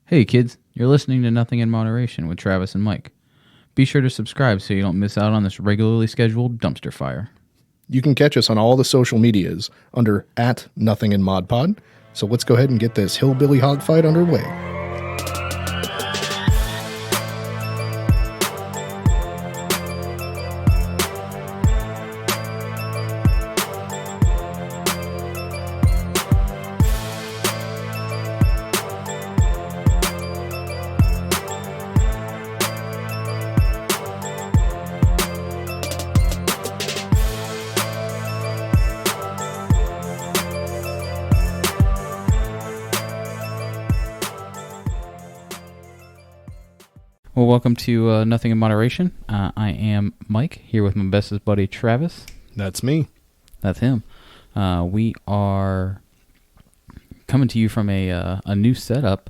Hey kids, you're listening to Nothing in Moderation with Travis and Mike. Be sure to subscribe so you don't miss out on this regularly scheduled dumpster fire. You can catch us on all the social medias under @NothingInModPod. So let's go ahead and get this hillbilly hog fight underway. Well, welcome to Nothing in Moderation. I am Mike, here with my bestest buddy Travis. That's me. That's him. We are coming to you from a new setup.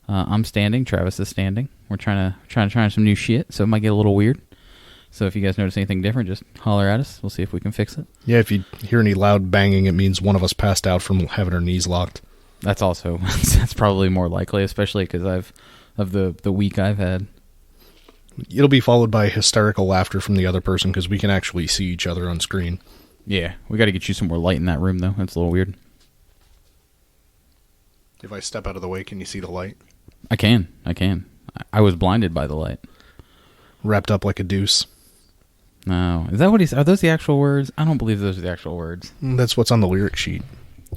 I'm standing, Travis is standing. We're trying some new shit, so it might get a little weird. So if you guys notice anything different, just holler at us. We'll see if we can fix it. Yeah, if you hear any loud banging, it means one of us passed out from having our knees locked. That's also that's probably more likely, especially because of the week I've had. It'll be followed by hysterical laughter from the other person because we can actually see each other on screen. Yeah, we got to get you some more light in that room, though. That's a little weird. If I step out of the way, can you see the light? I can. I was blinded by the light. Wrapped up like a deuce. No. Is that what are those the actual words? I don't believe those are the actual words. That's what's on the lyric sheet.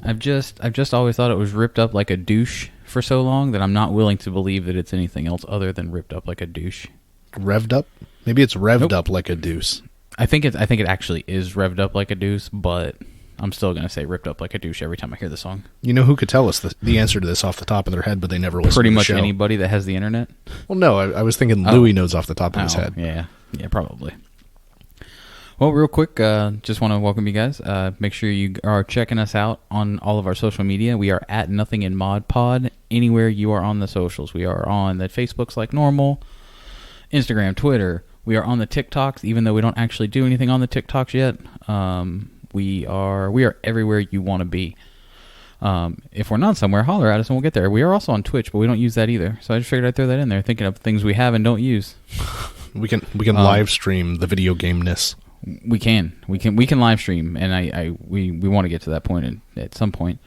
I've just always thought it was ripped up like a douche for so long that I'm not willing to believe that it's anything else other than ripped up like a douche. Revved up? Maybe it's revved up like a deuce. I think it actually is revved up like a deuce, but I'm still going to say ripped up like a douche every time I hear the song. You know who could tell us the answer to this off the top of their head, but they never listen Pretty to the much show? anybody that has the internet. Well, no, I was thinking Louis knows off the top of his head. Yeah, probably. Well, real quick, just want to welcome you guys. Make sure you are checking us out on all of our social media. We are at Nothing in Mod Pod. Anywhere you are on the socials. We are on the Facebooks like normal, Instagram, Twitter. We are on the TikToks, even though we don't actually do anything on the TikToks yet. We are everywhere you want to be. If we're not somewhere, holler at us and we'll get there. We are also on Twitch, but we don't use that either. So I just figured I'd throw that in there, thinking of things we have and don't use. We can live stream the video game-ness. We can live stream, and we want to get to that point at some point.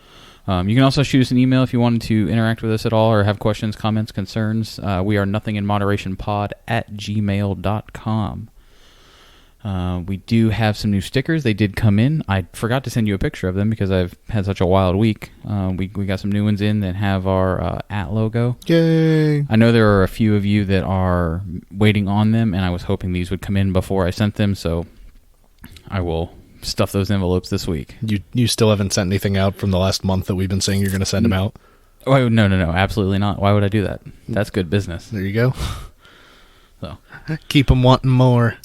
You can also shoot us an email if you wanted to interact with us at all or have questions, comments, concerns. We are nothinginmoderationpod@gmail.com. We do have some new stickers. They did come in. I forgot to send you a picture of them because I've had such a wild week. We got some new ones in that have our @ logo. Yay! I know there are a few of you that are waiting on them, and I was hoping these would come in before I sent them, so I will stuff those envelopes this week. You still haven't sent anything out from the last month that we've been saying you're going to send them out? Oh, no, absolutely not. Why would I do that? That's good business. There you go. So keep them wanting more.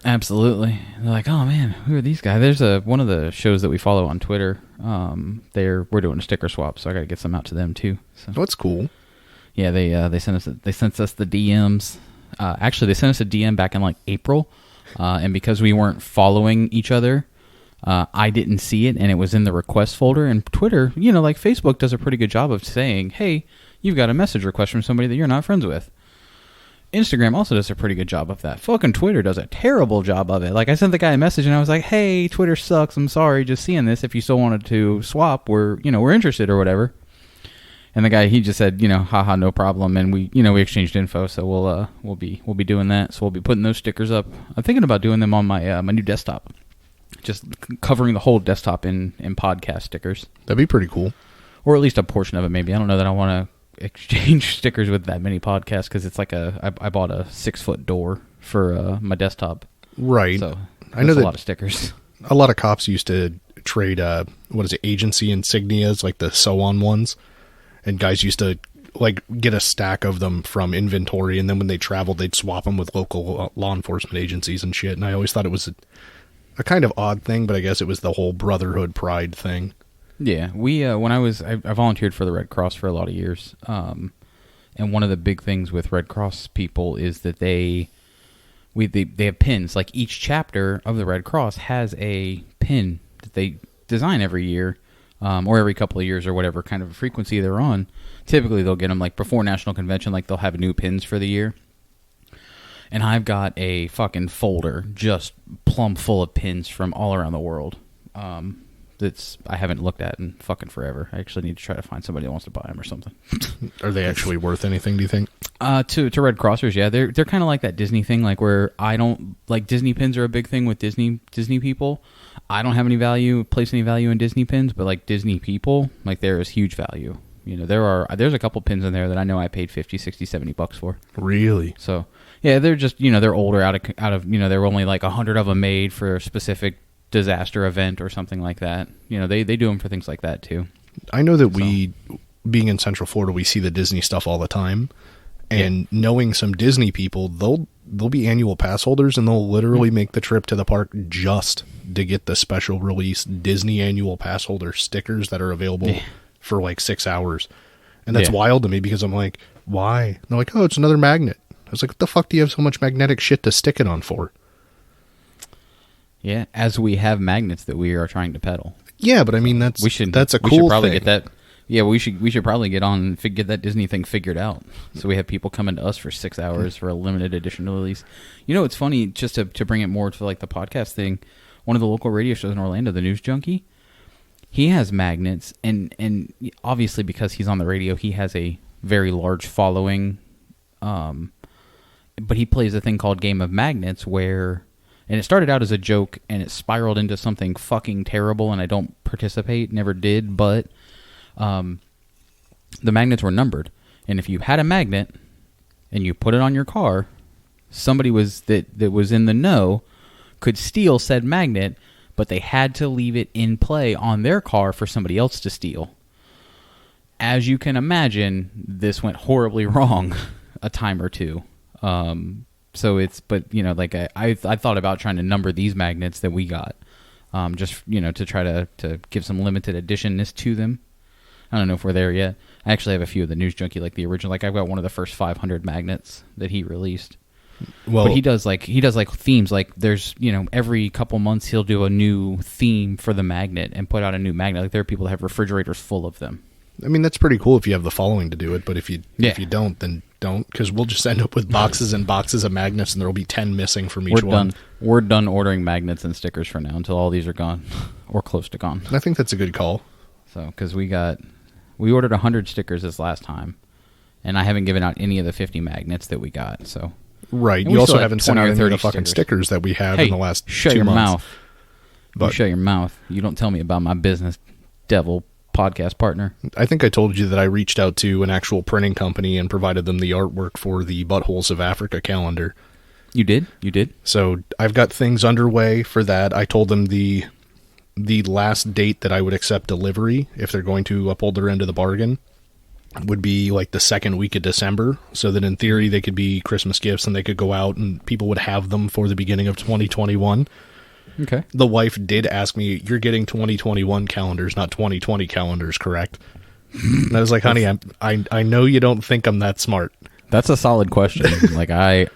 Absolutely. They're like, oh man, who are these guys? There's one of the shows that we follow on Twitter. We're doing a sticker swap, so I got to get some out to them too. So. Oh, that's cool. Yeah, they sent us the DMs. Actually, they sent us a DM back in like April, and because we weren't following each other. I didn't see it, and it was in the request folder. And Twitter, like Facebook does a pretty good job of saying, hey, you've got a message request from somebody that you're not friends with. Instagram also does a pretty good job of that. Fucking Twitter does a terrible job of it. Like, I sent the guy a message, and I was like, hey, Twitter sucks. I'm sorry, just seeing this. If you still wanted to swap, we're interested or whatever. And the guy, he just said, haha, no problem. And we exchanged info, so we'll be doing that. So we'll be putting those stickers up. I'm thinking about doing them on my my new desktop. Just covering the whole desktop in podcast stickers. That'd be pretty cool. Or at least a portion of it, maybe. I don't know that I want to exchange stickers with that many podcasts because it's like I bought a 6-foot door for my desktop. Right. So I know a that lot of stickers. A lot of cops used to trade, agency insignias, like the so-on ones. And guys used to, get a stack of them from inventory, and then when they traveled, they'd swap them with local law enforcement agencies and shit. And I always thought it was a kind of odd thing, but I guess it was the whole brotherhood pride thing. Yeah, we I volunteered for the Red Cross for a lot of years, and one of the big things with Red Cross people is that they have pins. Like each chapter of the Red Cross has a pin that they design every year or every couple of years or whatever kind of frequency they're on. Typically, they'll get them like before National Convention, like they'll have new pins for the year. And I've got a fucking folder just plumb full of pins from all around the world. That's I haven't looked at in fucking forever. I actually need to try to find somebody that wants to buy them or something. Are they actually worth anything, do you think? To Red Crossers, yeah. They're kind of like that Disney thing, like where I don't like Disney pins are a big thing with Disney people. I don't have any place any value in Disney pins, but like Disney people, like there is huge value. You know, there's a couple pins in there that I know I paid $50, $60, $70 for. Really? So yeah, they're just, you know, they're older out of you know, there were only like 100 of them made for a specific disaster event or something like that. You know, they do them for things like that too. I know that we, being in Central Florida, we see the Disney stuff all the time, and knowing some Disney people, they'll be annual pass holders, and they'll literally make the trip to the park just to get the special release Disney annual pass holder stickers that are available for like 6 hours. And that's wild to me because I'm like, why? And they're like, oh, it's another magnet. I was like, what the fuck do you have so much magnetic shit to stick it on for? Yeah, as we have magnets that we are trying to peddle. Yeah, but I mean that's a cool should probably thing. Get that. Yeah, we should probably get on and get that Disney thing figured out. So we have people coming to us for 6 hours for a limited edition release. You know, it's funny, just to bring it more to like the podcast thing. One of the local radio shows in Orlando, the News Junkie, he has magnets, and obviously because he's on the radio, he has a very large following. But he plays a thing called Game of Magnets where. And it started out as a joke, and it spiraled into something fucking terrible, and I don't participate, never did, but the magnets were numbered. And if you had a magnet, and you put it on your car, somebody that was in the know could steal said magnet, but they had to leave it in play on their car for somebody else to steal. As you can imagine, this went horribly wrong a time or two. So but you know, like I thought about trying to number these magnets that we got, just, you know, to try to give some limited editionness to them. I don't know if we're there yet. I actually have a few of the News Junkie, like the original. Like I've got one of the first 500 magnets that he released. Well, but he does like themes. Like there's, you know, every couple months he'll do a new theme for the magnet and put out a new magnet. Like there are people that have refrigerators full of them. I mean, that's pretty cool if you have the following to do it, but if you don't, then don't, because we'll just end up with boxes and boxes of magnets, and there will be 10 missing from each one. We're done ordering magnets and stickers for now until all these are gone, or close to gone. I think that's a good call. So, because we ordered 100 stickers this last time, and I haven't given out any of the 50 magnets that we got. So, right, you also haven't sent out any of the fucking stickers that we have in the last 2 months. Shut your mouth. But shut your mouth. You don't tell me about my business, devil. Podcast partner. I think I told you that I reached out to an actual printing company and provided them the artwork for the Buttholes of Africa calendar. You did? So I've got things underway for that. I told them the last date that I would accept delivery, if they're going to uphold their end of the bargain, would be like the second week of December, so that in theory they could be Christmas gifts and they could go out and people would have them for the beginning of 2021. Okay. The wife did ask me, you're getting 2021 calendars, not 2020 calendars, correct? And I was like, honey, I know you don't think I'm that smart. That's a solid question. Like I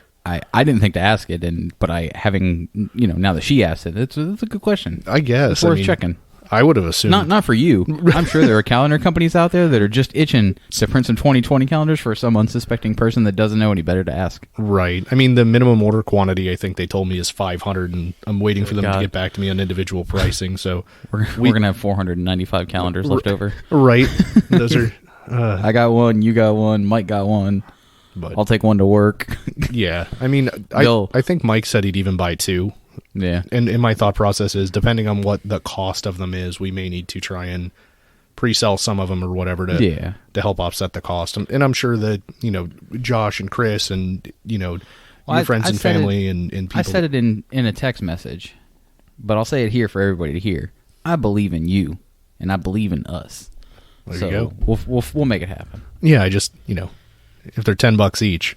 didn't think to ask it, but now that she asked it, it's a good question. I guess. It's worth checking. I would have assumed. Not for you. I'm sure there are calendar companies out there that are just itching to print some 2020 calendars for some unsuspecting person that doesn't know any better to ask. Right. I mean, the minimum order quantity, I think they told me, is 500, and I'm waiting for them to get back to me on individual pricing. So we're going to have 495 calendars left over. Right. Those are... I got one, you got one, Mike got one. But I'll take one to work. Yeah. I mean, I think Mike said he'd even buy 2. Yeah. And my thought process is, depending on what the cost of them is, we may need to try and pre-sell some of them or whatever to help offset the cost. And I'm sure that, you know, Josh and Chris and, you know, your friends and family and people. I said it in a text message, but I'll say it here for everybody to hear. I believe in you, and I believe in us. There you go. We'll make it happen. Yeah, I just, you know, if they're $10 each,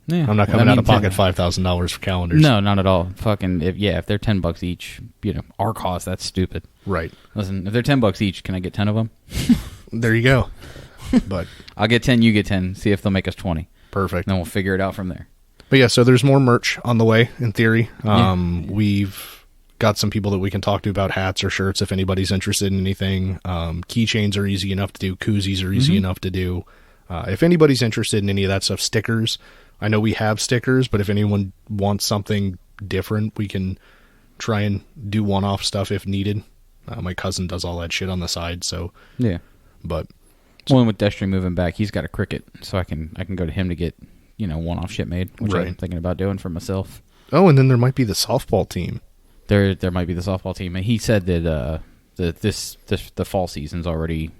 I'm not coming out of pocket $5,000 for calendars. No, not at all. Fucking if they're $10 each, you know, our cost, that's stupid. Right. Listen, if they're $10 each, can I get 10 of them? There you go. But I'll get 10, you get 10. See if they'll make us 20. Perfect. Then we'll figure it out from there. But yeah, so there's more merch on the way. In theory, got some people that we can talk to about hats or shirts if anybody's interested in anything. Keychains are easy enough to do. Koozies are easy enough to do. If anybody's interested in any of that stuff, stickers. I know we have stickers, but if anyone wants something different, we can try and do one-off stuff if needed. My cousin does all that shit on the side, so Yeah. But Well, and with Destry moving back, he's got a Cricut, so I can go to him to get one-off shit made, which I'm thinking about doing for myself. oh, and then there might be the softball team. There might be the softball team, and he said that the fall season's already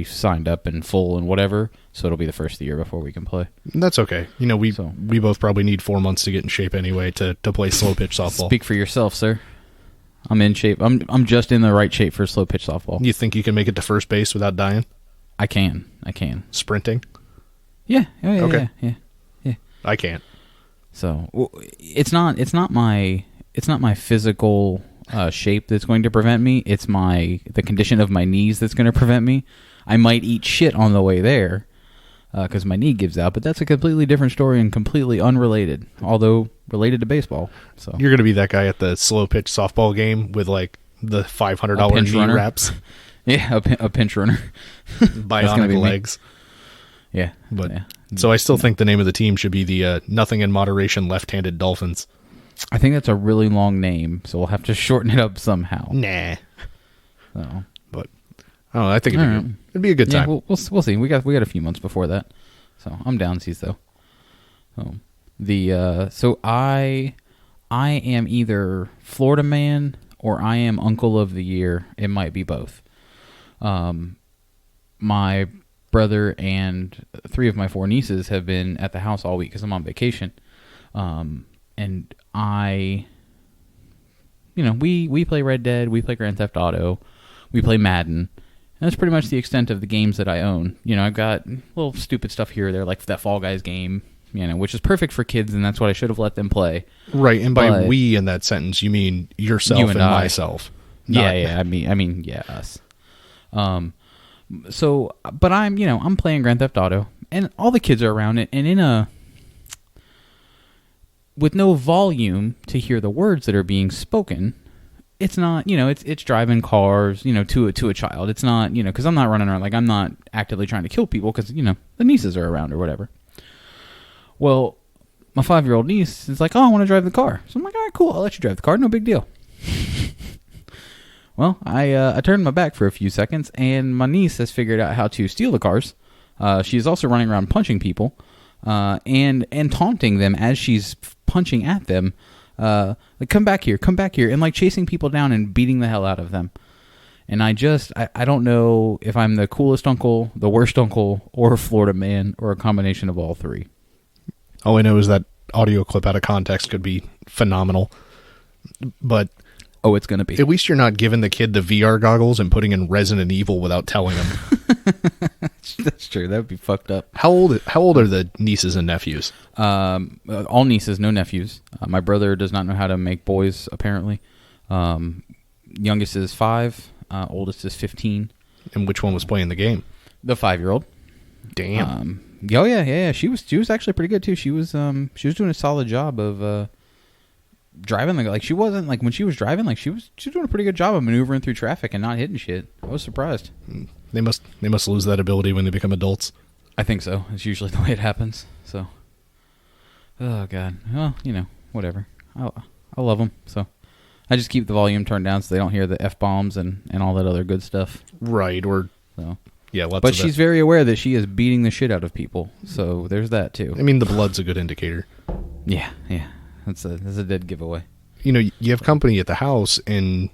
signed up and full and whatever, so it'll be the first of the year before we can play. That's okay. We both probably need 4 months to get in shape anyway to play slow pitch softball. Speak for yourself, sir. I'm in shape. I'm just in the right shape for slow pitch softball. You think you can make it to first base without dying? I can. Sprinting? Yeah. Oh, yeah. Okay. Yeah. I can't. So it's not my physical shape that's going to prevent me. It's the condition of my knees that's going to prevent me. I might eat shit on the way there because my knee gives out, but that's a completely different story and completely unrelated, although related to baseball. So You're going to be that guy at the slow pitch softball game with like the $500 knee runner. wraps. Yeah, a pinch runner. Bionic legs. Yeah. But yeah. So I still think the name of the team should be the Nothing in Moderation Left-Handed Dolphins. I think that's a really long name, so we'll have to shorten it up somehow. Nah. So. But I don't know, I think it'd be a good time. Yeah, we'll see. We got a few months before that, so I'm downsies though. So I am either Florida man or I am Uncle of the Year. It might be both. My brother and 3 of my 4 nieces have been at the house all week because I'm on vacation. And we play Red Dead, we play Grand Theft Auto, we play Madden. And that's pretty much the extent of the games that I own. I've got little stupid stuff here or there, like that Fall Guys game, which is perfect for kids, and that's what I should have let them play. Right, and by we in that sentence, you mean yourself and myself. Yeah, I mean, yeah, us. So, but I'm playing Grand Theft Auto, and all the kids are around it, and with no volume to hear the words that are being spoken, it's not, it's driving cars, to a child. It's not, because I'm not running around, like I'm not actively trying to kill people because, the nieces are around or whatever. Well, my 5-year-old niece is like, oh, I want to drive the car. So I'm like, all right, cool, I'll let you drive the car, no big deal. Well, I turned my back for a few seconds, and my niece has figured out how to steal the cars. She's also running around punching people and taunting them as she's punching at them. Like, come back here, and like chasing people down and beating the hell out of them. And I don't know if I'm the coolest uncle, the worst uncle, or a Florida man, or a combination of all 3. All I know is that audio clip out of context could be phenomenal. But oh, it's going to be. At least you're not giving the kid the VR goggles and putting in Resident Evil without telling him. That's true. That would be fucked up. How old are the nieces and nephews? All nieces, no nephews. My brother does not know how to make boys, apparently. Youngest is 5. Oldest is 15. And which one was playing the game? The 5-year-old. Damn. Yeah. She was actually pretty good too. She was doing a solid job of driving. Like she wasn't like when she was driving. Like she was doing a pretty good job of maneuvering through traffic and not hitting shit. I was surprised. They must lose that ability when they become adults. I think so. It's usually the way it happens. So, oh god. Well, whatever. I love them. So, I just keep the volume turned down so they don't hear the F-bombs and all that other good stuff. Right. Or so. Yeah, but she's very aware that she is beating the shit out of people. So there's that too. I mean, the blood's a good indicator. Yeah. That's a dead giveaway. You have company at the house, and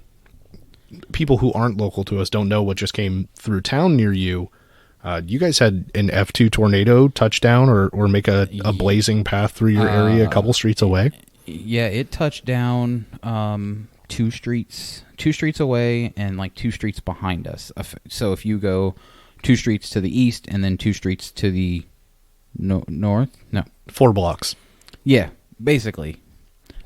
people who aren't local to us don't know what just came through town near you. You guys had an F2 tornado touchdown or make a blazing path through your area a couple streets away? Yeah, it touched down 2 streets away and like 2 streets behind us. So if you go 2 streets to the east and then 2 streets to the north? No. 4 blocks. Yeah, basically.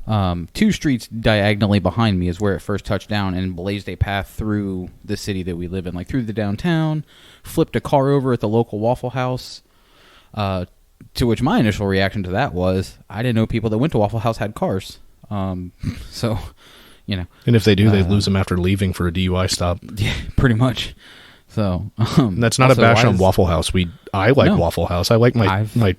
2 streets diagonally behind me is where it first touched down and blazed a path through the city that we live in, like through the downtown, flipped a car over at the local Waffle House, to which my initial reaction to that was, I didn't know people that went to Waffle House had cars. So, you know. And if they do, they lose them after leaving for a DUI stop. Yeah, pretty much. So that's not a bash on Waffle House. I like No. Waffle House. I like my I've-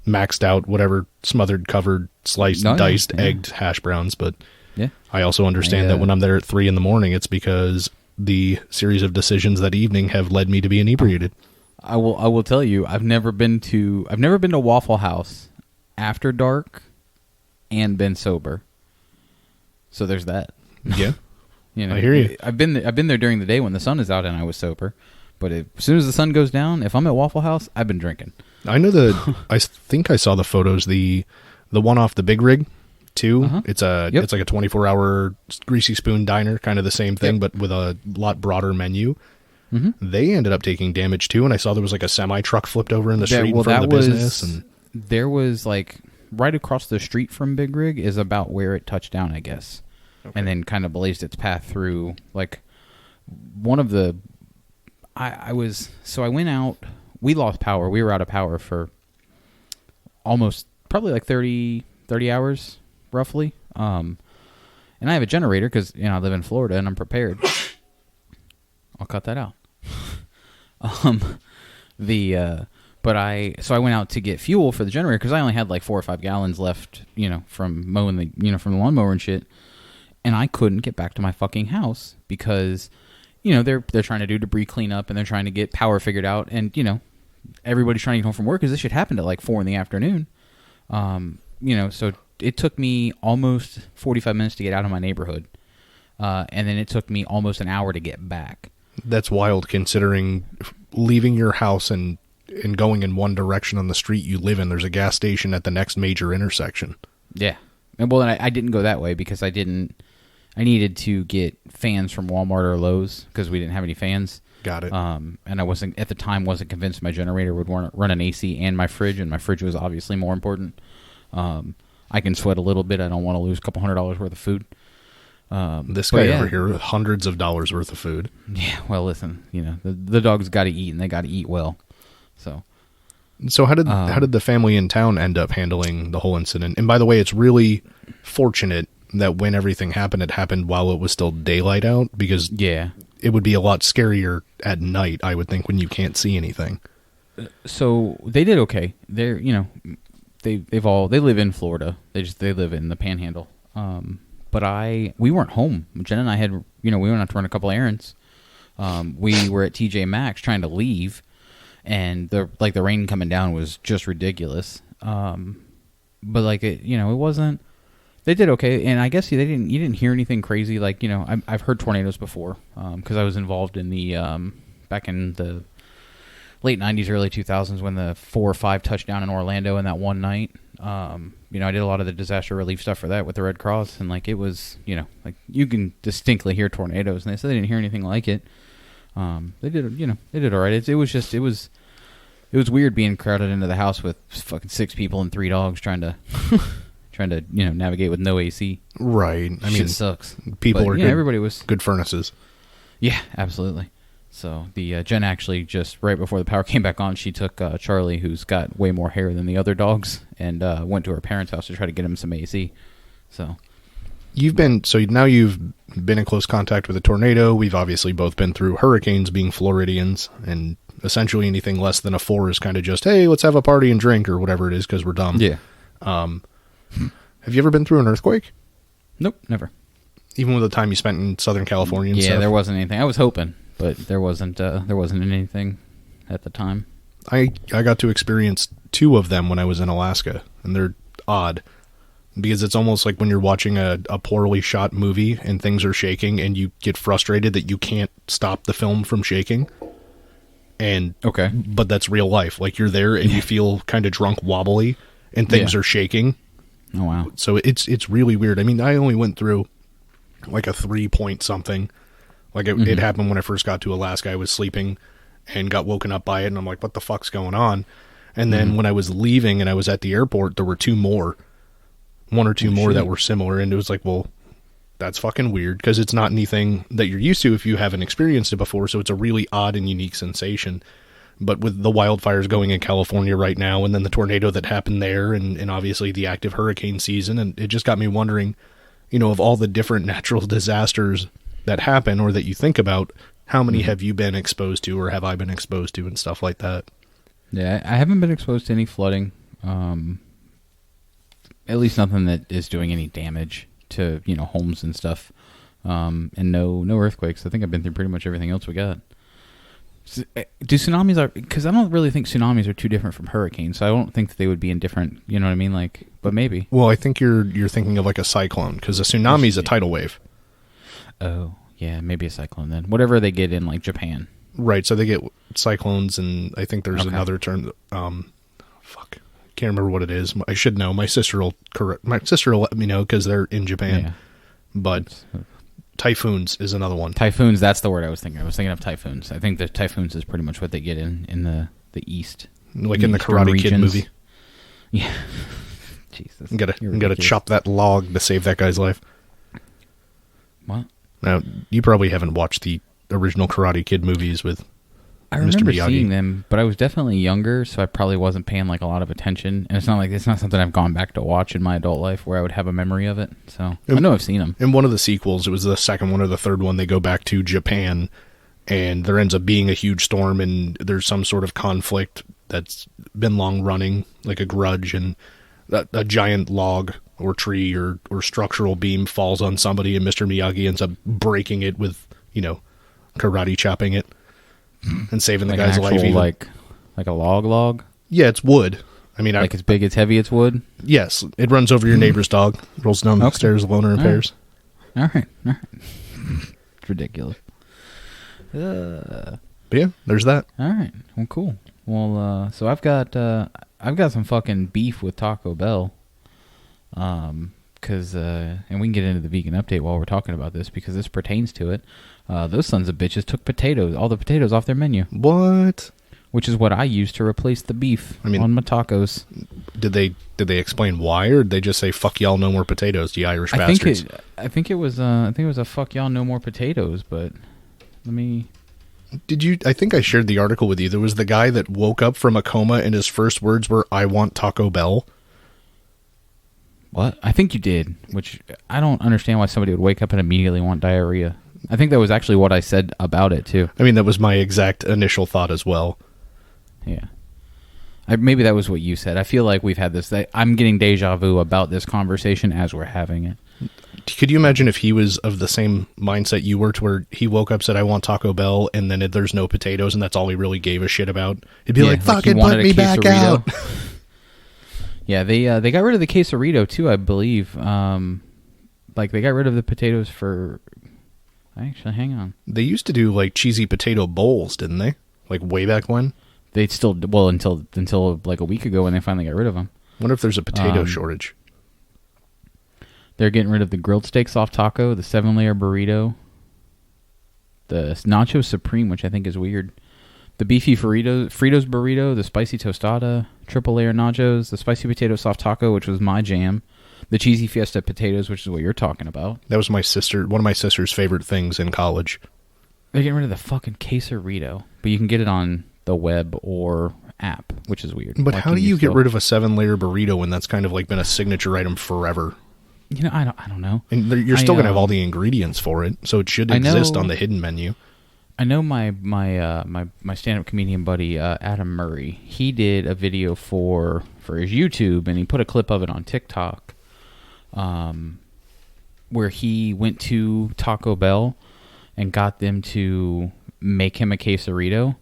maxed out, whatever, smothered, covered, sliced, No, yeah, diced, yeah. egged hash browns. But Yeah. I also understand that when I'm there at 3 a.m, it's because the series of decisions that evening have led me to be inebriated. I will tell you, I've never been to Waffle House after dark and been sober. So there's that. Yeah. You know, I hear you. I've been there during the day when the sun is out and I was sober. But as soon as the sun goes down, if I'm at Waffle House, I've been drinking. I know I think I saw the photos, the one off the Big Rig too. Uh-huh. It's Yep. like a 24-hour Greasy Spoon diner, kind of the same thing, Yep. but with a lot broader menu. Mm-hmm. They ended up taking damage too, and I saw there was like a semi truck flipped over in the street in front of the business. And there was like right across the street from Big Rig is about where it touched down, I guess, and then kind of blazed its path through like one of the. I went out. We lost power. We were out of power for almost probably like 30 hours roughly. And I have a generator because I live in Florida and I'm prepared. I'll cut that out. But I went out to get fuel for the generator because I only had like 4 or 5 gallons left, from mowing from the lawnmower and shit. And I couldn't get back to my fucking house because, they're trying to do debris cleanup and they're trying to get power figured out. And, everybody's trying to get home from work because this shit happened at like 4 p.m. So it took me almost 45 minutes to get out of my neighborhood. And then it took me almost an hour to get back. that's wild considering leaving your house and going in one direction on the street you live in. There's a gas station at the next major intersection. Yeah. And well, I didn't go that way because I needed to get fans from Walmart or Lowe's because we didn't have any fans. Got it. And I wasn't convinced my generator would run an AC and my fridge was obviously more important. I can sweat a little bit. I don't want to lose a couple $100 worth of food. This guy over here with hundreds of dollars worth of food. Yeah, well, listen, the dogs got to eat and they got to eat well. So how did the family in town end up handling the whole incident? And by the way, it's really fortunate that when everything happened, it happened while it was still daylight out, because yeah, it would be a lot scarier at night, I would think, when you can't see anything. So they did okay. They're they live in Florida. They live in the Panhandle. But we weren't home. Jen and I had we went out to run a couple errands. We were at TJ Maxx trying to leave, and the rain coming down was just ridiculous. But it wasn't. They did okay, and I guess you didn't hear anything crazy. I've heard tornadoes before because I was involved in the back in the late 90s, early 2000s when the 4 or 5 touched down in Orlando in that one night. I did a lot of the disaster relief stuff for that with the Red Cross, and it was, you can distinctly hear tornadoes, and they said they didn't hear anything like it. They did all right. It was weird being crowded into the house with fucking 6 people and 3 dogs trying to navigate with no AC. Right. I mean, shit sucks. People are good, everybody was good furnaces. Yeah, absolutely. So the Jen actually just right before the power came back on, she took Charlie, who's got way more hair than the other dogs, and went to her parents' house to try to get him some AC. So you've been in close contact with a tornado. We've obviously both been through hurricanes, being Floridians, and essentially anything less than a 4 is kind of just, hey, let's have a party and drink or whatever it is because we're dumb. yeah. Have you ever been through an earthquake? Nope, never. Even with the time you spent in Southern California and Yeah, stuff? there wasn't anything. I was hoping, but there wasn't anything at the time. I got to experience 2 of them when I was in Alaska, and they're odd because it's almost like when you're watching a poorly shot movie and things are shaking and you get frustrated that you can't stop the film from shaking. And Okay. but that's real life. Like you're there and you feel kind of drunk, wobbly, and things are shaking. Oh wow. So it's really weird. I mean, I only went through like a 3-point something. Like it happened when I first got to Alaska. I was sleeping and got woken up by it, and I'm like, what the fuck's going on? And then when I was leaving and I was at the airport, there were 2 more. 1 or 2 more that were similar, and it was like, well, that's fucking weird because it's not anything that you're used to if you haven't experienced it before, so it's a really odd and unique sensation. But with the wildfires going in California right now, and then the tornado that happened there, and obviously the active hurricane season, and it just got me wondering, of all the different natural disasters that happen or that you think about, how many have you been exposed to or have I been exposed to and stuff like that? Yeah, I haven't been exposed to any flooding. At least nothing that is doing any damage to, homes and stuff. And no earthquakes. I think I've been through pretty much everything else we got. Do tsunamis because I don't really think tsunamis are too different from hurricanes, so I don't think that they would be in different, you know what I mean? But maybe. Well, I think you're thinking of like a cyclone, because a tsunami is a tidal wave. Oh, yeah, maybe a cyclone then. Whatever they get in, like, Japan. Right, so they get cyclones, and I think there's another term. Can't remember what it is. I should know. My sister will let me know because they're in Japan. Yeah. But typhoons is another one. Typhoons, that's the word I was thinking. I was thinking of typhoons. I think that typhoons is pretty much what they get in the east. Like in the Karate Kid movie. Yeah. Jesus. You gotta chop that log to save that guy's life. What? Now, you probably haven't watched the original Karate Kid movies with I remember seeing them, but I was definitely younger, so I probably wasn't paying like a lot of attention. And it's not something I've gone back to watch in my adult life where I would have a memory of it. So I know I've seen them. In one of the sequels, it was the second one or the third one, they go back to Japan, and there ends up being a huge storm, and there's some sort of conflict that's been long running, like a grudge, and a giant log or tree or structural beam falls on somebody, and Mr. Miyagi ends up breaking it with, karate chopping it. And saving the guy's life. Even. Like a log? Yeah, it's wood. I mean, it's big, it's heavy, it's wood? Yes. It runs over your neighbor's dog. Rolls down the stairs alone or in pairs. All right. It's ridiculous. But yeah, there's that. All right. Well, cool. Well, so I've got some fucking beef with Taco Bell. Because, and we can get into the vegan update while we're talking about this because this pertains to it. Those sons of bitches took all the potatoes off their menu. What? Which is what I used to replace the beef on my tacos. Did they explain why, or did they just say "fuck y'all, no more potatoes"? You Irish bastards. I think it was a "fuck y'all, no more potatoes." But let me. Did you? I think I shared the article with you. There was the guy that woke up from a coma and his first words were, "I want Taco Bell." What? I think you did, which I don't understand why somebody would wake up and immediately want diarrhea. I think that was actually what I said about it, too. I mean, that was my exact initial thought as well. Yeah. Maybe that was what you said. I feel like we've had this. I'm getting deja vu about this conversation as we're having it. Could you imagine if he was of the same mindset you were, to where he woke up, said, "I want Taco Bell," and then there's no potatoes, and that's all he really gave a shit about? He'd be like, "Fucking put me back out." Yeah, they got rid of the quesarito too, I believe. They got rid of the potatoes for. Actually, hang on. They used to do like cheesy potato bowls, didn't they? Like way back when. They still until like a week ago when they finally got rid of them. I wonder if there's a potato shortage. They're getting rid of the grilled steak soft taco, the 7-layer burrito, the nacho supreme, which I think is weird. The beefy Fritos burrito, the spicy tostada, triple layer nachos, the spicy potato soft taco, which was my jam, the cheesy fiesta potatoes, which is what you're talking about. That was one of my sister's favorite things in college. They're getting rid of the fucking quesarito, but you can get it on the web or app, which is weird. But how do you get rid of a 7-layer burrito when that's kind of like been a signature item forever? I don't know. And you're still going to have all the ingredients for it, so it should exist on the hidden menu. I know my stand-up comedian buddy Adam Murray. He did a video for his YouTube, and he put a clip of it on TikTok, where he went to Taco Bell and got them to make him a quesarito,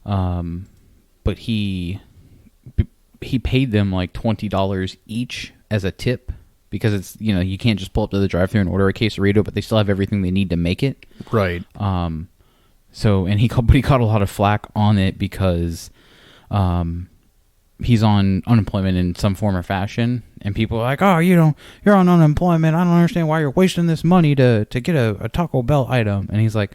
but he paid them like $20 each as a tip. Because it's, you can't just pull up to the drive-thru and order a quesarito, but they still have everything they need to make it. Right. So, and he caught a lot of flack on it because he's on unemployment in some form or fashion, and people are like, "Oh, you're on unemployment. I don't understand why you're wasting this money to get a Taco Bell item." And he's like,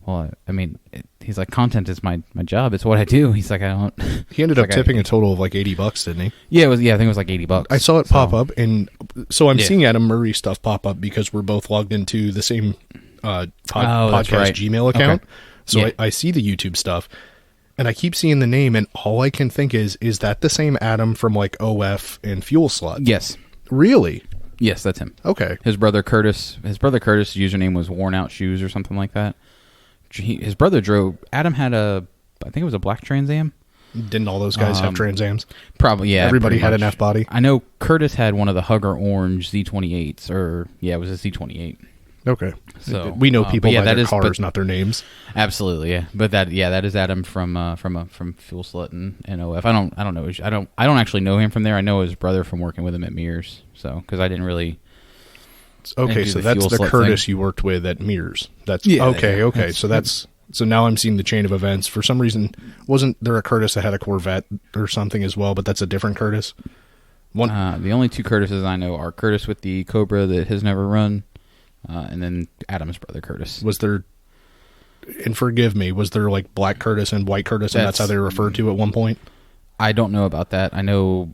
"Well, I mean," he's like, "Content is my job. It's what I do." He's like, "I don't." He ended up tipping a total of like $80, didn't he? Yeah, I think it was like $80. I saw it pop up, and so I'm seeing Adam Murray stuff pop up because we're both logged into the same podcast Gmail account. Okay. So I see the YouTube stuff, and I keep seeing the name, and all I can think is that the same Adam from like OF and Fuel Slut? Yes. Really? Yes, that's him. Okay. His brother Curtis' username was Worn Out Shoes or something like that. His brother drove. Adam had I think it was a black Trans Am. Didn't all those guys have Trans Ams? Probably, yeah. Everybody had an F-body? I know Curtis had one of the Hugger Orange Z28s, or it was a Z28. Okay. So we know people by their cars, but, not their names. Absolutely, yeah. But that is Adam from Fuel Slut and OF. I don't know. I don't actually know him from there. I know his brother from working with him at Mears. So because I didn't really. Okay, so that's the Curtis you worked with at Mears. That's okay. Okay, so now I'm seeing the chain of events. For some reason, wasn't there a Curtis that had a Corvette or something as well? But that's a different Curtis. The only two Curtises I know are Curtis with the Cobra that has never run, and then Adam's brother Curtis. Was there? And forgive me, was there like Black Curtis and White Curtis, and that's how they were referred to at one point? I don't know about that. I know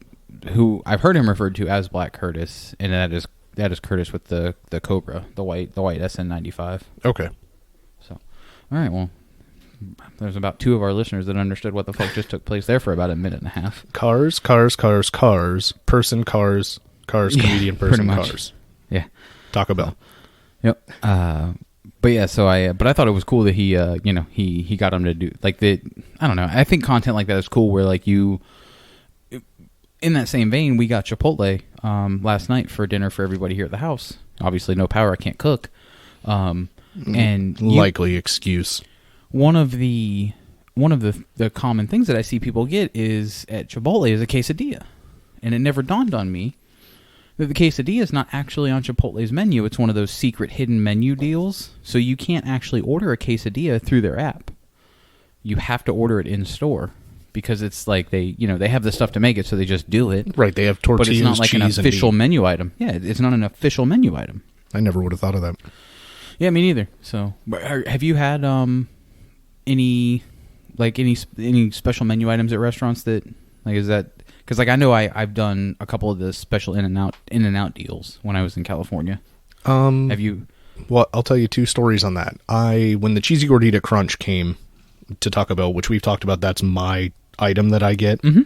who I've heard him referred to as Black Curtis, and that is Curtis with the Cobra, the white SN95. Okay. So, all right. Well, there's about two of our listeners that understood what the fuck just took place there for about a minute and a half. Cars, person, cars, comedian, person, cars. Yeah. Taco Bell. Yep. But yeah, but I thought it was cool that he he got him to do like the, I don't know. I think content like that is cool where like you, in that same vein, we got Chipotle last night for dinner for everybody here at the house. Obviously no power, I can't cook. And likely excuse. One of the common things that I see people get is at Chipotle is a quesadilla. And it never dawned on me that the quesadilla is not actually on Chipotle's menu. It's one of those secret hidden menu deals. So you can't actually order a quesadilla through their app. You have to order it in store because it's like they have the stuff to make it, so they just do it. Right, they have tortillas, but it's not like an cheese, official menu item. Yeah, it's not an official menu item. I never would have thought of that. Yeah, me neither. So, have you had any special menu items at restaurants that like is that? Because like I know I've done a couple of the special in and out deals when I was in California. Have you? Well, I'll tell you two stories on that. When the Cheesy Gordita Crunch came to Taco Bell, which we've talked about, that's my item that I get. Mm-hmm.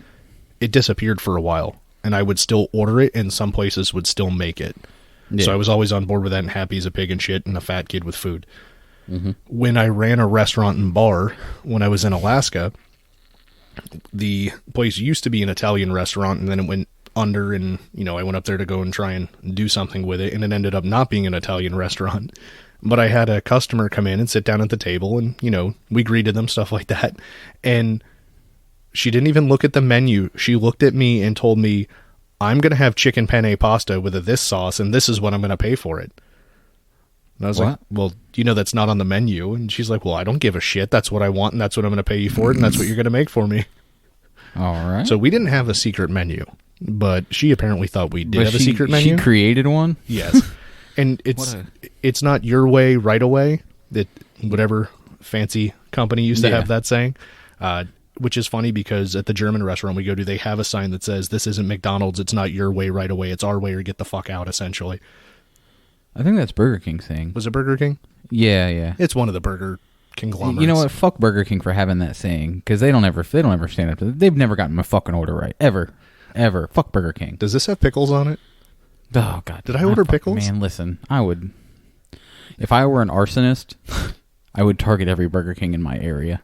It disappeared for a while, and I would still order it, and some places would still make it. Yeah. So I was always on board with that and happy as a pig and shit and a fat kid with food. Mm-hmm. When I ran a restaurant and bar when I was in Alaska, the place used to be an Italian restaurant, and then it went under, and I went up there to go and try and do something with it, and it ended up not being an Italian restaurant. But I had a customer come in and sit down at the table, and we greeted them, stuff like that, and she didn't even look at the menu. She looked at me and told me, "I'm going to have chicken penne pasta with this sauce, and this is what I'm going to pay for it." And I was like, "Well, that's not on the menu." And she's like, "Well, I don't give a shit. That's what I want, and that's what I'm going to pay you for it, and that's what you're going to make for me." All right. So we didn't have a secret menu, but she apparently thought we did have a secret menu. She created one? Yes. And it's not your way, right away, that whatever fancy company used to have that saying, which is funny because at the German restaurant we go to, they have a sign that says, "This isn't McDonald's. It's not your way, right away. It's our way, or get the fuck out," essentially. I think that's Burger King saying. Was it Burger King? Yeah. It's one of the burger conglomerates. You know what? Fuck Burger King for having that saying, because they don't ever stand up to it. They've never gotten my fucking order right. Ever. Fuck Burger King. Does this have pickles on it? Oh, God. Did I order pickles? Man, listen, I would. If I were an arsonist, I would target every Burger King in my area.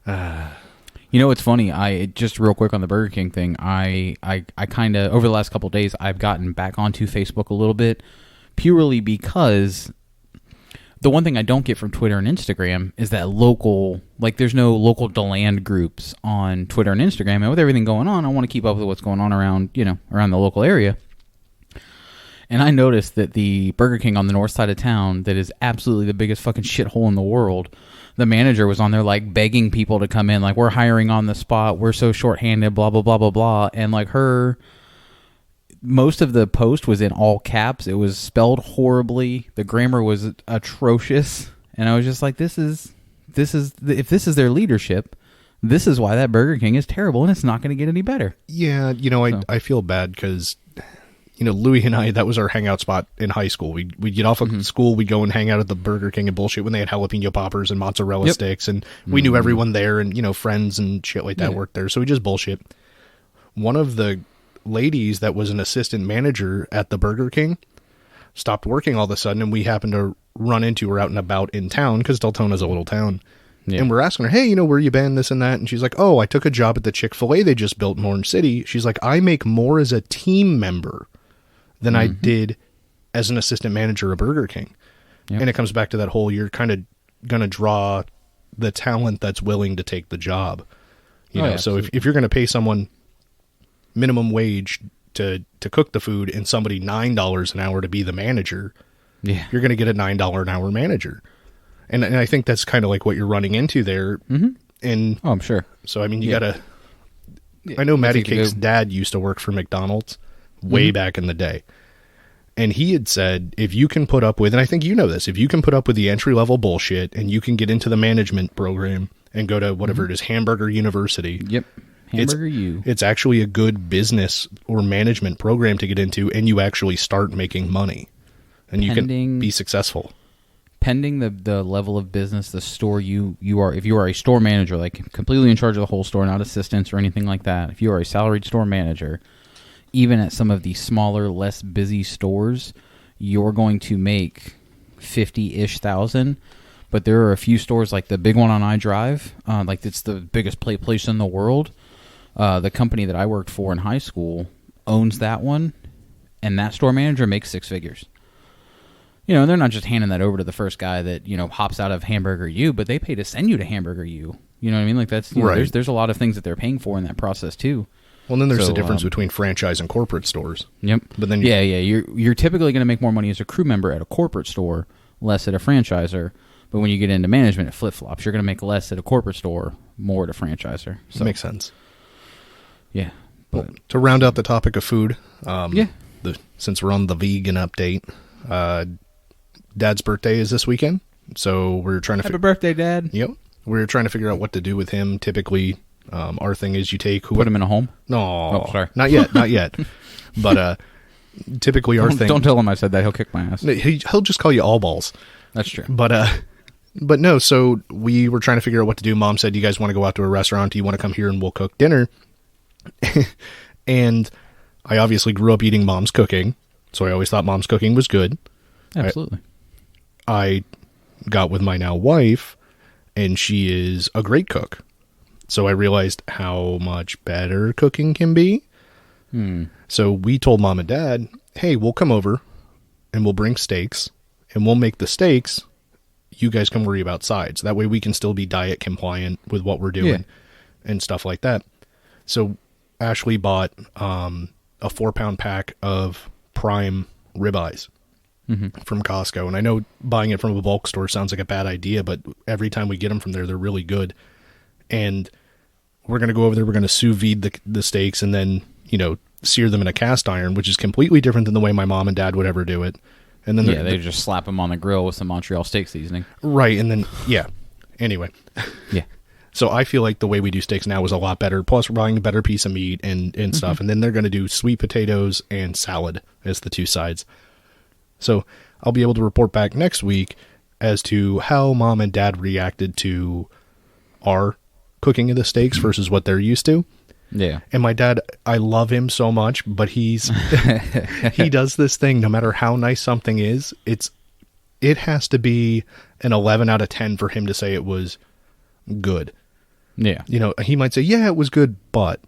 It's funny. Just real quick on the Burger King thing, I kind of, over the last couple of days, I've gotten back onto Facebook a little bit, purely because the one thing I don't get from Twitter and Instagram is that there's no local DeLand groups on Twitter and Instagram. And with everything going on, I want to keep up with what's going on around the local area. And I noticed that the Burger King on the north side of town, that is absolutely the biggest fucking shithole in the world, the manager was on there like begging people to come in, like, "We're hiring on the spot, we're so shorthanded, blah blah blah blah blah." And like most of the post was in all caps. It was spelled horribly. The grammar was atrocious, and I was just like, if this is their leadership, this is why that Burger King is terrible, and it's not going to get any better. Yeah, I feel bad because Louis and I, that was our hangout spot in high school. We'd get off of school, we'd go and hang out at the Burger King and bullshit when they had jalapeno poppers and mozzarella sticks, and we knew everyone there, and friends and shit like that worked there, so we just bullshit. One of the ladies that was an assistant manager at the Burger King stopped working all of a sudden, and we happened to run into her out and about in town, because Deltona's a little town. Yeah. And we're asking her, hey, where you been, this and that? And she's like, oh, I took a job at the Chick-fil-A they just built in Orange City. She's like, I make more as a team member than I did as an assistant manager at Burger King. Yep. And it comes back to that whole, you're kind of going to draw the talent that's willing to take the job. You know, yeah, so if you're going to pay someone minimum wage to cook the food and somebody $9 an hour to be the manager, Yeah. you're going to get a $9 an hour manager. And I think that's kind of like what you're running into there. Mm-hmm. And Oh, I'm sure. so, I mean, you got to, I know Matty Cake's dad used to work for McDonald's way back in the day. And he had said, if you can put up with, and I think you know this, if you can put up with the entry level bullshit and you can get into the management program and go to whatever it is, Hamburger University. Yep. Hamburger U. It's actually a good business or management program to get into, and you actually start making money and you can be successful. Pending the level of business, the store you are, if you are a store manager, like completely in charge of the whole store, not assistants or anything like that, if you are a salaried store manager, even at some of the smaller, less busy stores, you're going to make 50-ish thousand. But there are a few stores, like the big one on iDrive, like it's the biggest place in the world. The company that I worked for in high school owns that one, and that store manager makes 6 figures. They're not just handing that over to the first guy that, hops out of Hamburger U, but they pay to send you to Hamburger U. You know what I mean? Like that's, right. There's a lot of things that they're paying for in that process too. Well, then there's the difference between franchise and corporate stores. Yep. But then you're typically going to make more money as a crew member at a corporate store, less at a franchiser. But when you get into management, it flip-flops. You're going to make less at a corporate store, more at a franchiser. So makes sense. Yeah. But well, to round out the topic of food, since we're on the vegan update, Dad's birthday is this weekend, so we're trying to... Happy birthday, Dad. Yep. We're trying to figure out what to do with him. Typically, our thing is you take... Put him in a home? No. Oh, sorry. Not yet. But typically our thing... Don't tell him I said that. He'll kick my ass. He'll just call you all balls. That's true. But no, so we were trying to figure out what to do. Mom said, you guys want to go out to a restaurant? Do you want to come here and we'll cook dinner? And I obviously grew up eating Mom's cooking, so I always thought Mom's cooking was good. Absolutely. I got with my now wife, and she is a great cook. So I realized how much better cooking can be. So we told Mom and Dad, hey, we'll come over, and we'll bring steaks, and we'll make the steaks. You guys can worry about sides. That way we can still be diet compliant with what we're doing and stuff like that. So Ashley bought a 4-pound pack of prime ribeyes from Costco. And I know buying it from a bulk store sounds like a bad idea, but every time we get them from there, they're really good. And we're going to go over there. We're going to sous vide the steaks and then, sear them in a cast iron, which is completely different than the way my mom and dad would ever do it. And then they just slap them on the grill with some Montreal steak seasoning. Right. And then, anyway. Yeah. So I feel like the way we do steaks now is a lot better. Plus, we're buying a better piece of meat and stuff. And then they're going to do sweet potatoes and salad as the 2 sides. So I'll be able to report back next week as to how Mom and Dad reacted to our cooking of the steaks versus what they're used to. Yeah. And my dad, I love him so much, but he does this thing, no matter how nice something is, it has to be an 11 out of 10 for him to say it was good. Yeah. He might say, yeah, it was good, but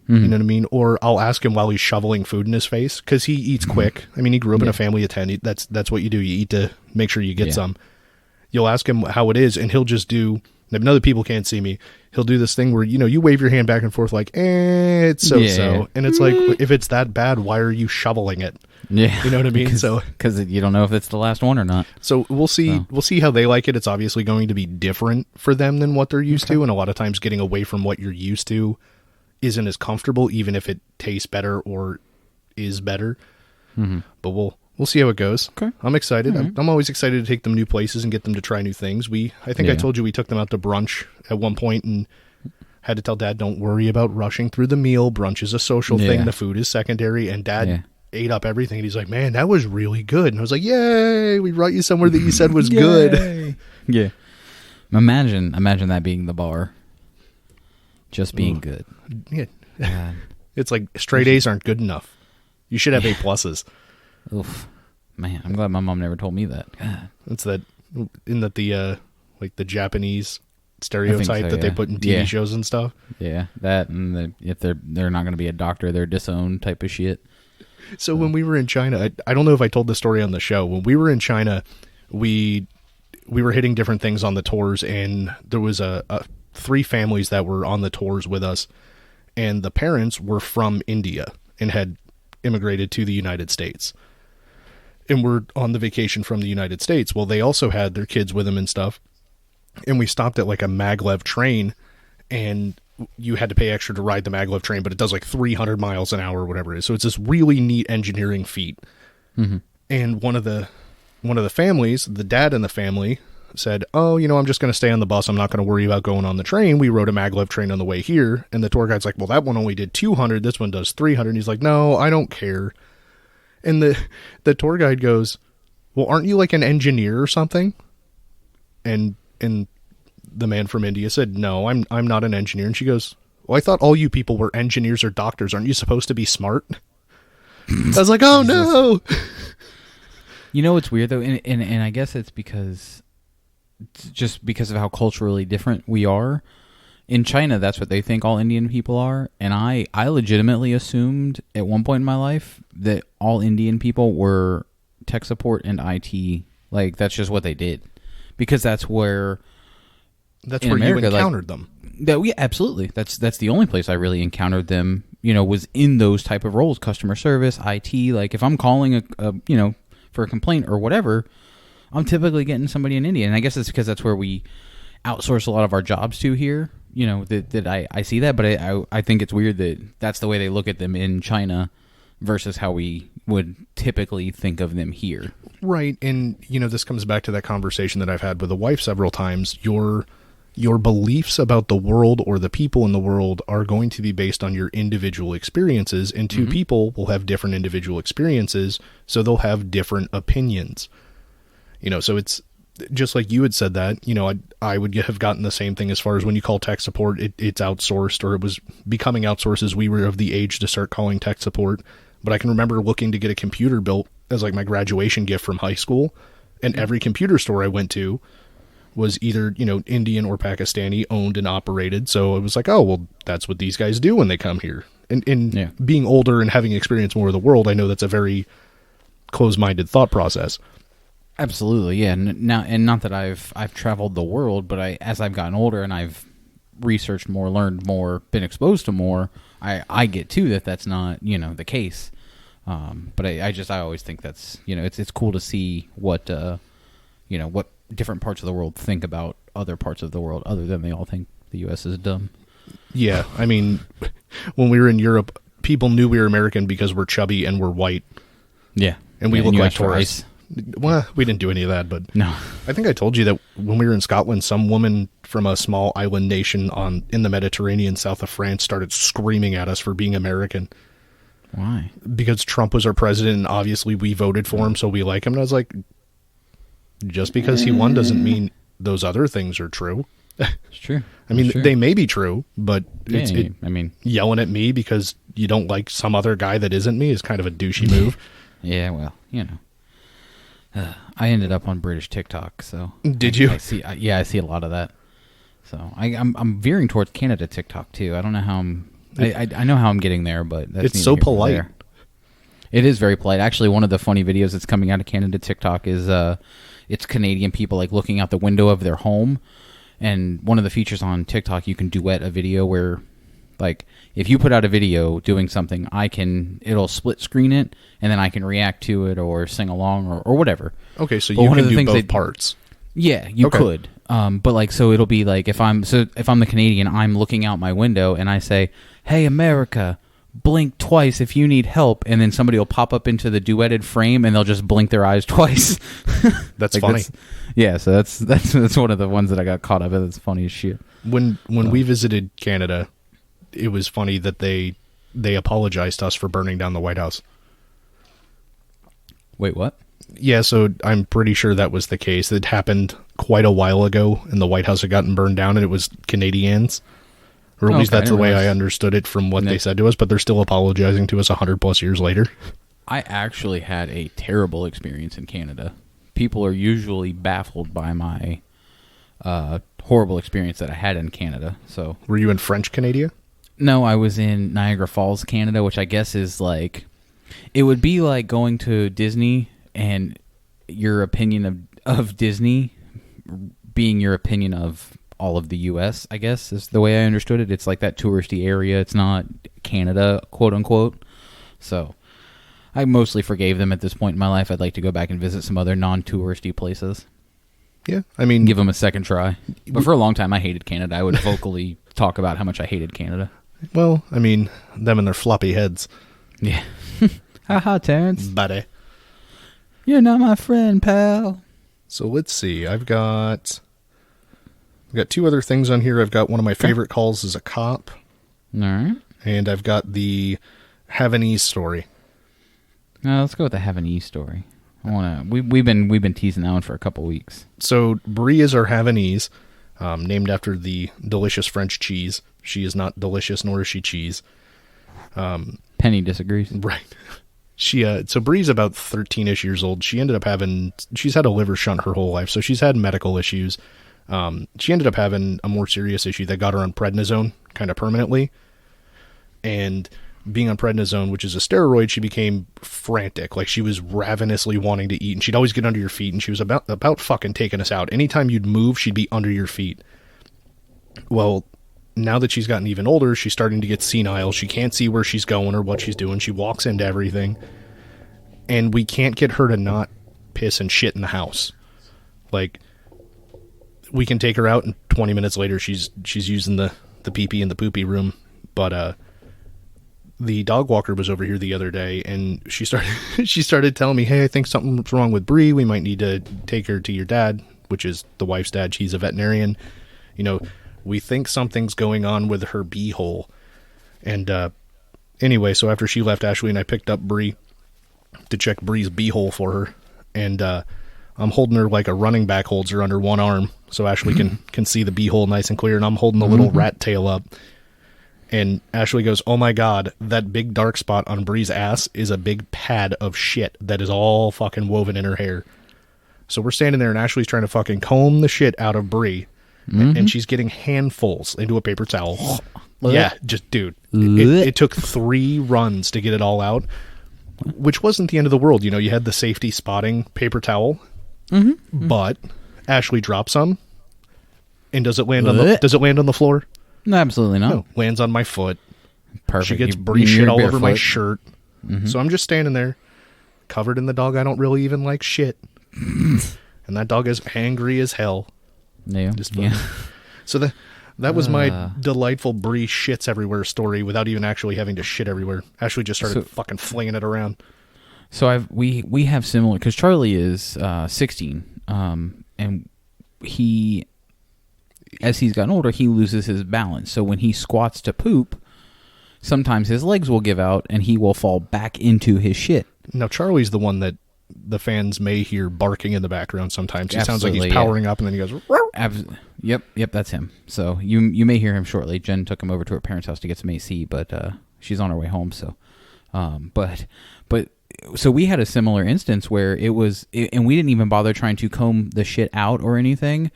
you know what I mean? Or I'll ask him while he's shoveling food in his face, because he eats quick. I mean, he grew up in a family of 10. That's what you do. You eat to make sure you get some. You'll ask him how it is, and he'll just do... If other people can't see me, he'll do this thing where, you wave your hand back and forth like, it's so-so. Yeah. And it's like, if it's that bad, why are you shoveling it? Yeah. You know what I mean? Because you don't know if it's the last one or not. So we'll see. So. We'll see how they like it. It's obviously going to be different for them than what they're used to. And a lot of times getting away from what you're used to isn't as comfortable, even if it tastes better or is better. But we'll see how it goes. Okay. I'm excited. I'm always excited to take them new places and get them to try new things. I think I told you we took them out to brunch at one point and had to tell Dad, don't worry about rushing through the meal. Brunch is a social thing. The food is secondary. And Dad ate up everything. And he's like, man, that was really good. And I was like, yay, we brought you somewhere that you said was good. Yeah. Imagine that being the bar. Just being good. Yeah. It's like straight A's aren't good enough. You should have A pluses. Oof. Man, I'm glad my mom never told me that. God. It's that, in that the like the Japanese stereotype so, that they yeah. put in TV Yeah. shows and stuff. Yeah, that and if they're not going to be a doctor, they're disowned type of shit. So when we were in China, I don't know if I told the story on the show. When we were in China, we were hitting different things on the tours, and there was a 3 families that were on the tours with us, and the parents were from India and had immigrated to the United States. And we're on the vacation from the United States. Well, they also had their kids with them and stuff. And we stopped at like a maglev train, and you had to pay extra to ride the maglev train, but it does like 300 miles an hour or whatever it is. So it's this really neat engineering feat. Mm-hmm. And one of the families, the dad in the family, said, "Oh, I'm just going to stay on the bus. I'm not going to worry about going on the train. We rode a maglev train on the way here." And the tour guide's like, "Well, that one only did 200. This one does 300. And he's like, "No, I don't care." And the tour guide goes, "Well, aren't you like an engineer or something?" And the man from India said, "No, I'm not an engineer." And she goes, "Well, I thought all you people were engineers or doctors. Aren't you supposed to be smart?" I was like, "Oh no." It's weird though, and I guess it's because of how culturally different we are. In China, that's what they think all Indian people are, and I legitimately assumed at one point in my life that all Indian people were tech support and IT. Like, that's just what they did, because that's where America, you encountered them. Yeah, absolutely. That's the only place I really encountered them. Was in those type of roles, customer service, IT. Like, if I'm calling for a complaint or whatever, I'm typically getting somebody in India, and I guess it's because that's where we outsource a lot of our jobs to here. That I see that, but I think it's weird that that's the way they look at them in China versus how we would typically think of them here. Right, and this comes back to that conversation that I've had with a wife several times. Your beliefs about the world or the people in the world are going to be based on your individual experiences, and 2 people will have different individual experiences, so they'll have different opinions. So it's just like you had said that, I would have gotten the same thing as far as when you call tech support, it's outsourced, or it was becoming outsourced as we were of the age to start calling tech support. But I can remember looking to get a computer built as like my graduation gift from high school, and every computer store I went to was either, Indian or Pakistani owned and operated. So it was like, oh, well, that's what these guys do when they come here. And being older and having experienced more of the world, I know that's a very closed-minded thought process. Absolutely, yeah. And not that I've traveled the world, but as I've gotten older and I've researched more, learned more, been exposed to more, I get too that's not the case. But I always think that's it's cool to see what what different parts of the world think about other parts of the world, other than they all think the U.S. is dumb. Yeah, I mean, when we were in Europe, people knew we were American because we're chubby and we're white. Yeah, and we look like tourists. Well, we didn't do any of that, but no. I think I told you that when we were in Scotland, some woman from a small island nation in the Mediterranean south of France started screaming at us for being American. Why? Because Trump was our president, and obviously we voted for him, so we like him. And I was like, just because he won doesn't mean those other things are true. It's true. I mean, they may be true, but yelling at me because you don't like some other guy that isn't me is kind of a douchey move. Yeah, well, I ended up on British TikTok, so did you? I see a lot of that. So I'm veering towards Canada TikTok too. I don't know how I know how I'm getting there, but that's it's so polite. It is very polite. Actually, one of the funny videos that's coming out of Canada TikTok is it's Canadian people like looking out the window of their home, and one of the features on TikTok, you can duet a video where, like, if you put out a video doing something, it'll split screen it, and then I can react to it or sing along or whatever. Okay, so you can do both parts. Yeah, you could. But like, so it'll be like if I'm the Canadian, I'm looking out my window and I say, "Hey, America, blink twice if you need help," and then somebody will pop up into the duetted frame and they'll just blink their eyes twice. That's funny. So that's one of the ones that I got caught up in. It's funny as shit. When we visited Canada, it was funny that they apologized to us for burning down the White House. Wait, what? Yeah, so I'm pretty sure that was the case. It happened quite a while ago, and the White House had gotten burned down, and it was Canadians. Or at least that's the way I understood it from what they said to us, but they're still apologizing to us 100 plus years later. I actually had a terrible experience in Canada. People are usually baffled by my horrible experience that I had in Canada. So, Were you in French Canada? no, I was in Niagara Falls, Canada, which I guess is like, it would be like going to Disney and your opinion of Disney being your opinion of all of the U.S., I guess, is the way I understood it. It's like that touristy area. It's not Canada, quote unquote. So I mostly forgave them at this point in my life. I'd like to go back and visit some other non-touristy places. Yeah, I mean... Give them a second try. But for a long time, I hated Canada. I would vocally talk about how much I hated Canada. Well, I mean, them and their floppy heads. Yeah. Haha, Terrence. Buddy. You're not my friend, pal. So let's see. I've got two other things on here. I've got one of my favorite calls as a cop. All right. And I've got the Havanese story. Now let's go with the Havanese story. We've been teasing that one for a couple weeks. So Brie is our Havanese, named after the delicious French cheese. She is not delicious, nor is she cheese. Penny disagrees. Right. So Brie's about 13-ish years old. She's had a liver shunt her whole life, so she's had medical issues. She ended up having a more serious issue that got her on prednisone kind of permanently. And being on prednisone, which is a steroid, she became frantic. Like, she was ravenously wanting to eat, and she'd always get under your feet, and she was about fucking taking us out. Anytime you'd move, she'd be under your feet. Well, now that she's gotten even older, she's starting to get senile. She can't see where she's going or what she's doing. She walks into everything. And we can't get her to not piss and shit in the house. Like, we can take her out, and 20 minutes later, she's using the pee-pee in the poopy room. But, the dog walker was over here the other day, and she started telling me, hey, I think something's wrong with Brie. We might need to take her to your dad, which is the wife's dad. He's a veterinarian. You know, we think something's going on with her beehole. And anyway, so after she left, Ashley and I picked up Brie to check Brie's beehole for her. And I'm holding her like a running back holds her under one arm, so Ashley can see the beehole nice and clear. And I'm holding the little rat tail up. And Ashley goes, oh my God, that big dark spot on Brie's ass is a big pad of shit that is all fucking woven in her hair. So we're standing there, and Ashley's trying to fucking comb the shit out of Brie. And she's getting handfuls into a paper towel. Yeah, just, dude. It took 3 runs to get it all out, which wasn't the end of the world. You know, you had the safety spotting paper towel, but Ashley drops some. And does it land on the floor? No, absolutely not. No, lands on my foot. Perfect. She gets Brie shit all over my shirt. So I'm just standing there, covered in the dog I don't really even like shit. And that dog is angry as hell. Yeah. So that was my delightful Brie shits everywhere story without even actually having to shit everywhere. Ashley just started fucking flinging it around. So we have similar, because Charlie is 16, and he, as he's gotten older, he loses his balance. So when he squats to poop, sometimes his legs will give out and he will fall back into his shit. Now, Charlie's the one that the fans may hear barking in the background sometimes. He sounds like he's Absolutely, powering up, and then he goes, "Row." Yep, that's him. So you may hear him shortly. Jen took him over to her parents' house to get some AC, but she's on her way home. So, but so we had a similar instance where and we didn't even bother trying to comb the shit out or anything.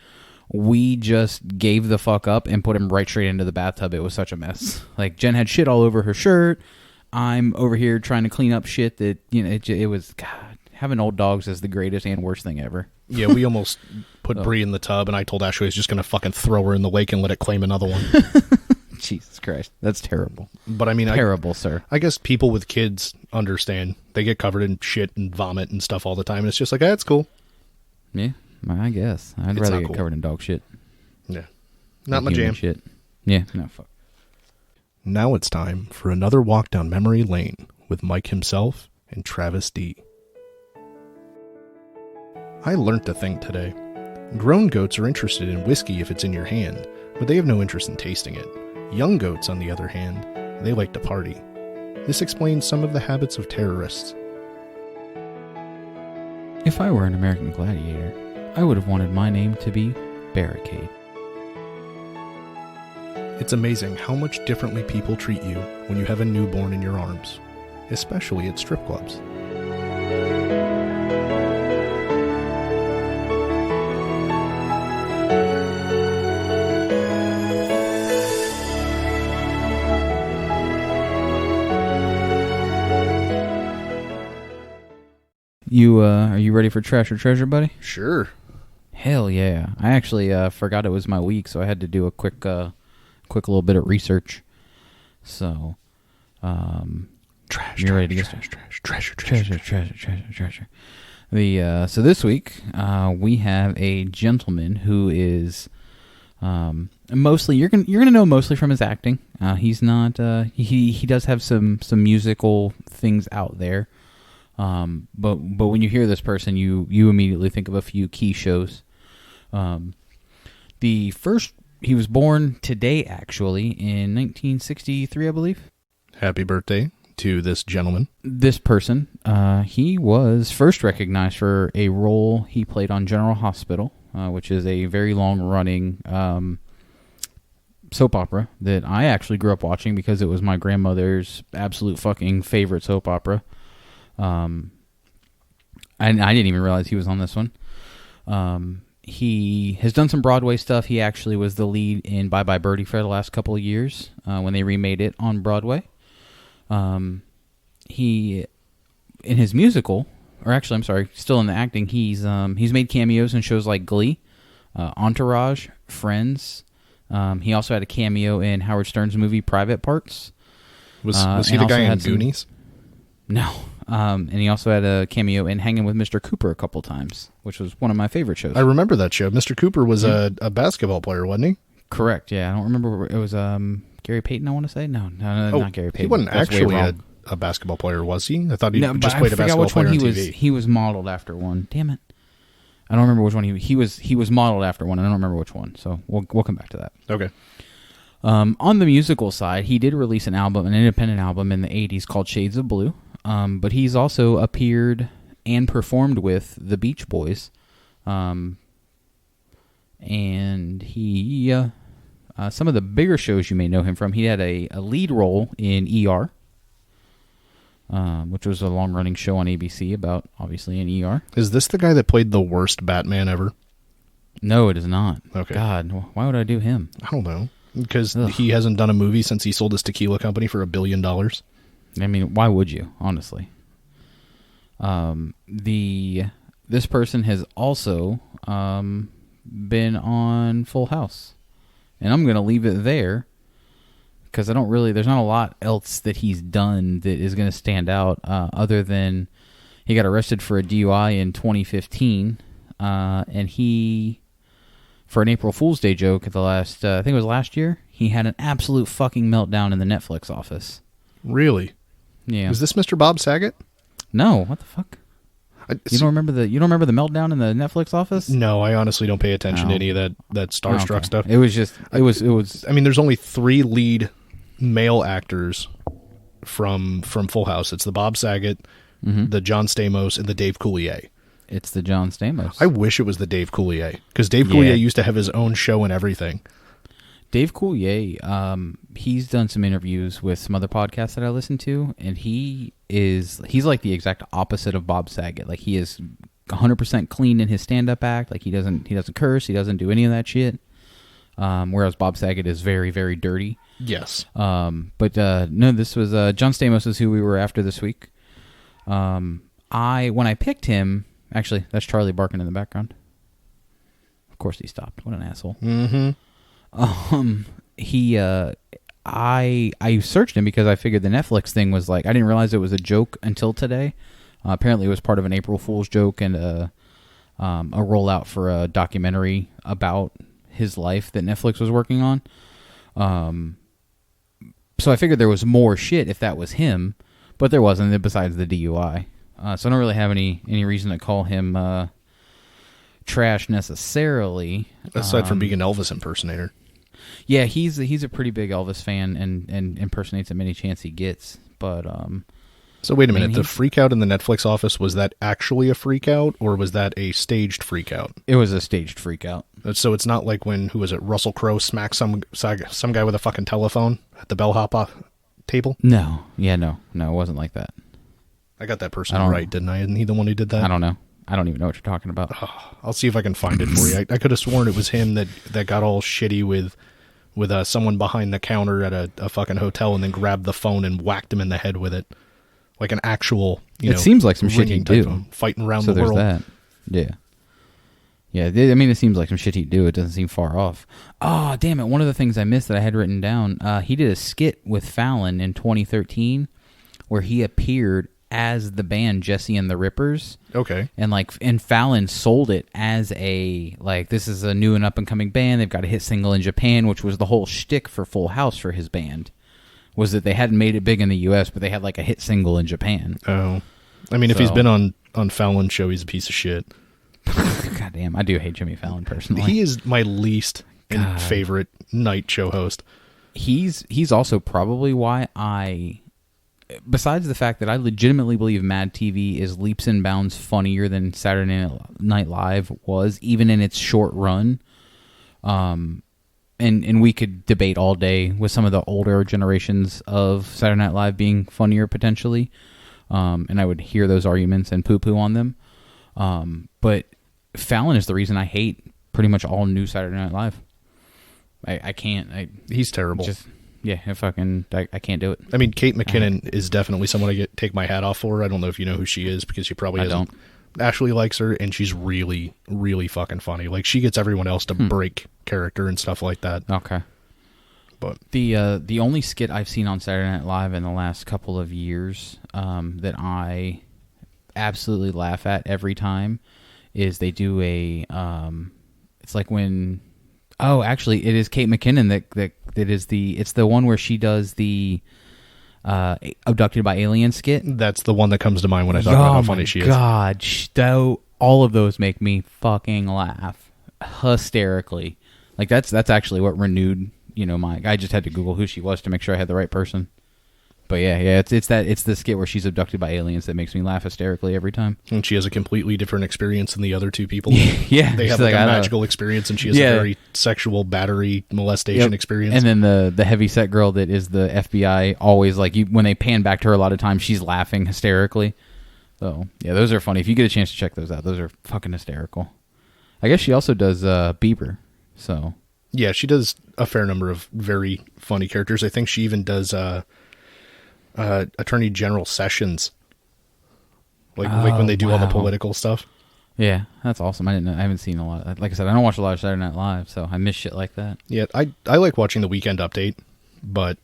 We just gave the fuck up and put him right straight into the bathtub. It was such a mess. Like, Jen had shit all over her shirt. I'm over here trying to clean up shit that, you know, it was, God, having old dogs is the greatest and worst thing ever. Yeah, we almost put Brie in the tub, and I told Ashley I was just going to fucking throw her in the lake and let it claim another one. Jesus Christ. That's terrible. But I mean, terrible, sir. I guess people with kids understand. They get covered in shit and vomit and stuff all the time, and it's just like, that's cool. Yeah, I guess. I'd rather get covered in dog shit. Yeah. Not my jam. Shit. Yeah, no, fuck. Now it's time for another walk down memory lane with Mike himself and Travis D. I learnt a thing today. Grown goats are interested in whiskey if it's in your hand, but they have no interest in tasting it. Young goats, on the other hand, they like to party. This explains some of the habits of terrorists. If I were an American gladiator, I would have wanted my name to be Barricade. It's amazing how much differently people treat you when you have a newborn in your arms, especially at strip clubs. Are you ready for Trash or Treasure, buddy? Sure. Hell yeah! I actually forgot it was my week, so I had to do a quick little bit of research. So, Trash. you ready to get started? Treasure. So this week we have a gentleman who is mostly you're gonna know mostly from his acting. He's not he does have some musical things out there. But when you hear this person, you immediately think of a few key shows. He was born today, actually, in 1963, I believe. Happy birthday to this gentleman. This person, he was first recognized for a role he played on General Hospital, which is a very long-running soap opera that I actually grew up watching because it was my grandmother's absolute fucking favorite soap opera. And I didn't even realize he was on this one. He has done some Broadway stuff. He actually was the lead in Bye Bye Birdie for the last couple of years when they remade it on Broadway. He, in his musical, or actually, I'm sorry, still in the acting, he's made cameos in shows like Glee, Entourage, Friends. He also had a cameo in Howard Stern's movie Private Parts. Was he the guy in Goonies? No. And he also had a cameo in Hanging with Mr. Cooper a couple times, which was one of my favorite shows. I remember that show. Mr. Cooper was a basketball player, wasn't he? Correct, yeah. I don't remember. It was Gary Payton, I want to say? No, not Gary Payton. He wasn't actually a basketball player, was he? I thought he just played a basketball player on TV. He was modeled after one. Damn it. I don't remember which one he was modeled after one. I don't remember which one, so we'll come back to that. Okay. On the musical side, he did release an independent album in the 80s called Shades of Blue. But he's also appeared and performed with the Beach Boys. And he, some of the bigger shows you may know him from, he had a lead role in ER, which was a long-running show on ABC about, obviously, an ER. Is this the guy that played the worst Batman ever? No, it is not. Okay. God, why would I do him? I don't know. Because he hasn't done a movie since he sold his tequila company for $1 billion. I mean, why would you, honestly? This person has also been on Full House. And I'm going to leave it there because there's not a lot else that he's done that is going to stand out other than he got arrested for a DUI in 2015. And he, for an April Fool's Day joke at I think it was last year, he had an absolute fucking meltdown in the Netflix office. Really? Yeah. Is this Mr. Bob Saget? No. What the fuck? You don't remember the meltdown in the Netflix office? No, I honestly don't pay attention to any of that Starstruck stuff. It was. I mean, there's only 3 lead male actors from Full House. It's the Bob Saget, the John Stamos, and the Dave Coulier. It's the John Stamos. I wish it was the Dave Coulier because Dave Coulier used to have his own show and everything. Dave Coulier, he's done some interviews with some other podcasts that I listen to, and he's like the exact opposite of Bob Saget. Like, he is 100% clean in his stand-up act. Like, he doesn't curse, he doesn't do any of that shit. Whereas Bob Saget is very, very dirty. Yes. But no, this was John Stamos is who we were after this week. When I picked him, actually, that's Charlie barking in the background. Of course he stopped. What an asshole. Mm-hmm. I searched him because I figured the Netflix thing was like, I didn't realize it was a joke until today. Apparently it was part of an April Fool's joke and a rollout for a documentary about his life that Netflix was working on. So I figured there was more shit if that was him, but there wasn't besides the DUI. So I don't really have any reason to call him trash necessarily. Aside from being an Elvis impersonator. Yeah, he's a pretty big Elvis fan and impersonates him any chance he gets. But so wait a minute, the freak out in the Netflix office, was that actually a freak out or was that a staged freak out? It was a staged freak out. So it's not like when Russell Crowe smacked some guy with a fucking telephone at the bellhop table? No, it wasn't like that. I got that person I don't- right, didn't I? Isn't he the one who did that? I don't know. I don't even know what you're talking about. I'll see if I can find it for you. I could have sworn it was him that got all shitty with someone behind the counter at a fucking hotel and then grabbed the phone and whacked him in the head with it. Like an actual, It seems like some shit he'd do. phone, fighting around So the there's world. that. Yeah. Yeah, I mean, it seems like some shit he'd do. It doesn't seem far off. Oh, damn it. One of the things I missed that I had written down, he did a skit with Fallon in 2013 where he appeared as the band Jesse and the Rippers. Okay. And Fallon sold it as this is a new and up-and-coming band. They've got a hit single in Japan, which was the whole shtick for Full House for his band, was that they hadn't made it big in the U.S., but they had like a hit single in Japan. Oh. I mean, if he's been on Fallon's show, he's a piece of shit. God damn, I do hate Jimmy Fallon personally. He is my least favorite night show host. He's also probably why besides the fact that I legitimately believe Mad TV is leaps and bounds funnier than Saturday Night Live was, even in its short run. And we could debate all day with some of the older generations of Saturday Night Live being funnier potentially. And I would hear those arguments and poo-poo on them. But Fallon is the reason I hate pretty much all new Saturday Night Live. I can't. He's terrible. I can't do it. I mean, Kate McKinnon is definitely someone I take my hat off for. I don't know if you know who she is because you probably don't. Ashley likes her, and she's really, really fucking funny. Like, she gets everyone else to break character and stuff like that. Okay. But the only skit I've seen on Saturday Night Live in the last couple of years that I absolutely laugh at every time is they do it's like when actually it is Kate McKinnon that is it's the one where she does the abducted by alien skit. That's the one that comes to mind when I talk about how funny she is. God, all of those make me fucking laugh hysterically. Like that's actually what renewed, I just had to Google who she was to make sure I had the right person. But yeah, it's the skit where she's abducted by aliens that makes me laugh hysterically every time. And she has a completely different experience than the other two people. Yeah, they have a magical experience, and she has a very sexual battery molestation experience. And then the heavy set girl that is the FBI always when they pan back to her a lot of times, she's laughing hysterically. So yeah, those are funny. If you get a chance to check those out, those are fucking hysterical. I guess she also does Bieber. So yeah, she does a fair number of very funny characters. I think she even does Attorney General Sessions, like when they do all the political stuff. Yeah, that's awesome. I haven't seen a lot. Like I said, I don't watch a lot of Saturday Night Live, so I miss shit like that. Yeah, I like watching the Weekend Update, but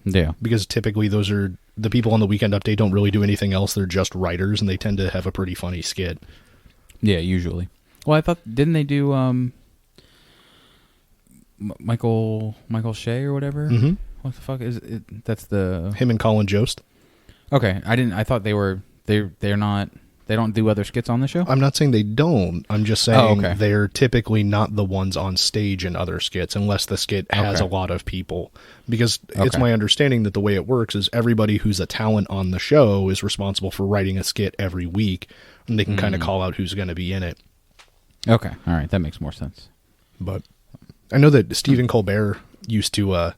yeah, because typically those are the people on the Weekend Update don't really do anything else. They're just writers, and they tend to have a pretty funny skit. Yeah, usually. Well, I thought didn't they do Michael Shea or whatever? Mm-hmm. What the fuck is it? That's the him and Colin Jost. Okay, I thought they're not. They don't do other skits on the show? I'm not saying they don't. I'm just saying they're typically not the ones on stage in other skits unless the skit has a lot of people. Because it's my understanding that the way it works is everybody who's a talent on the show is responsible for writing a skit every week, and they can kind of call out who's going to be in it. Okay, all right, that makes more sense. But I know that Stephen Colbert used to...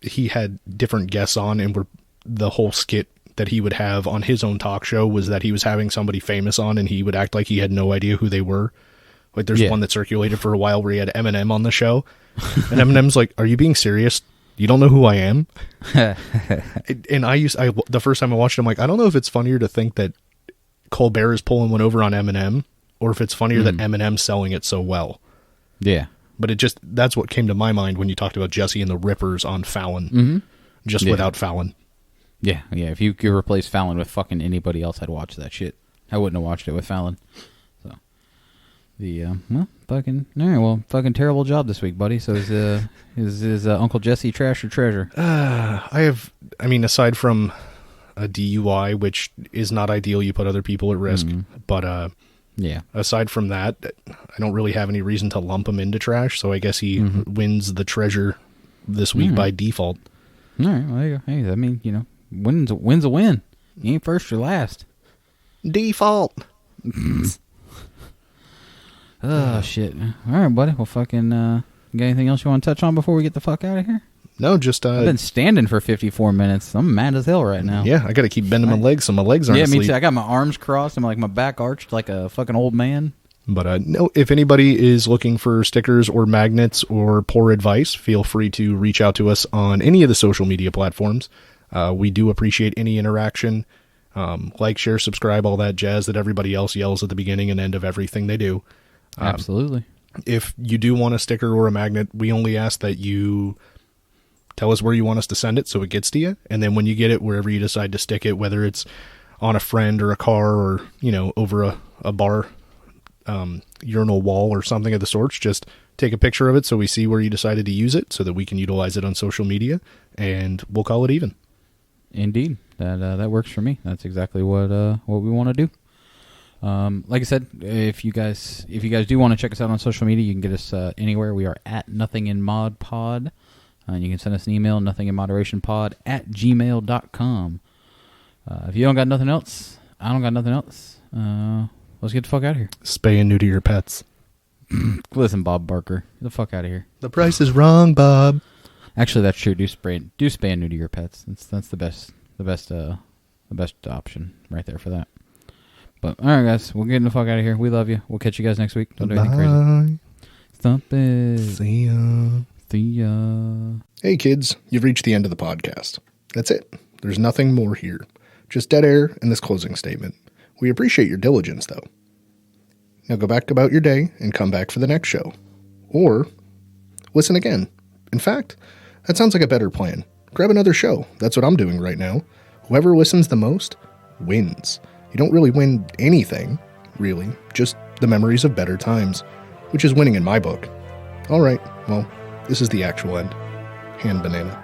he had different guests on, and the whole skit that he would have on his own talk show was that he was having somebody famous on, and he would act like he had no idea who they were. Like there's one that circulated for a while where he had Eminem on the show, and Eminem's like, "Are you being serious? You don't know who I am?" And the first time I watched it, I'm like, I don't know if it's funnier to think that Colbert is pulling one over on Eminem, or if it's funnier that Eminem's selling it so well. Yeah. But that's what came to my mind when you talked about Jesse and the Rippers on Fallon, without Fallon. Yeah. If you could replace Fallon with fucking anybody else, I'd watch that shit. I wouldn't have watched it with Fallon. So fucking terrible job this week, buddy. So is Uncle Jesse trash or treasure? Aside from a DUI, which is not ideal, you put other people at risk, but yeah. Aside from that, I don't really have any reason to lump him into trash, so I guess he wins the treasure this week by default. All right, well, there you go. Hey, I mean, win's a win. You ain't first or last. Default. Oh, shit. All right, buddy. Well, fucking, you got anything else you want to touch on before we get the fuck out of here? No, just I've been standing for 54 minutes. I'm mad as hell right now. yeah, I got to keep bending my legs so my legs aren't Yeah, asleep. me too. I got my arms crossed and like my back arched like a fucking old man. But no, if anybody is looking for stickers or magnets or poor advice, feel free to reach out to us on any of the social media platforms. We do appreciate any interaction. Like, share, subscribe, all that jazz that everybody else yells at the beginning and end of everything they do. Absolutely. If you do want a sticker or a magnet, we only ask that you tell us where you want us to send it so it gets to you. And then when you get it, wherever you decide to stick it, whether it's on a friend or a car or, over a bar urinal wall or something of the sorts, just take a picture of it so we see where you decided to use it so that we can utilize it on social media, and we'll call it even. Indeed. That works for me. That's exactly what we want to do. Like I said, if you guys do want to check us out on social media, you can get us anywhere. We are at nothinginmodpod. And you can send us an email, nothinginmoderation@gmail.com. If you don't got nothing else, I don't got nothing else. Let's get the fuck out of here. Spay and neuter your pets. Listen, Bob Barker, get the fuck out of here. The price is wrong, Bob. Actually, that's true. Do spay and neuter your pets. That's the best option right there for that. But all right, guys, we're getting the fuck out of here. We love you. We'll catch you guys next week. Don't do anything crazy. Stop it. See ya. See ya. Hey, kids, you've reached the end of the podcast. That's it. There's nothing more here. Just dead air and this closing statement. We appreciate your diligence, though. Now go back about your day and come back for the next show. Or listen again. In fact, that sounds like a better plan. Grab another show. That's what I'm doing right now. Whoever listens the most wins. You don't really win anything, really. Just the memories of better times, which is winning in my book. All right, well, this is the actual end. Hand banana.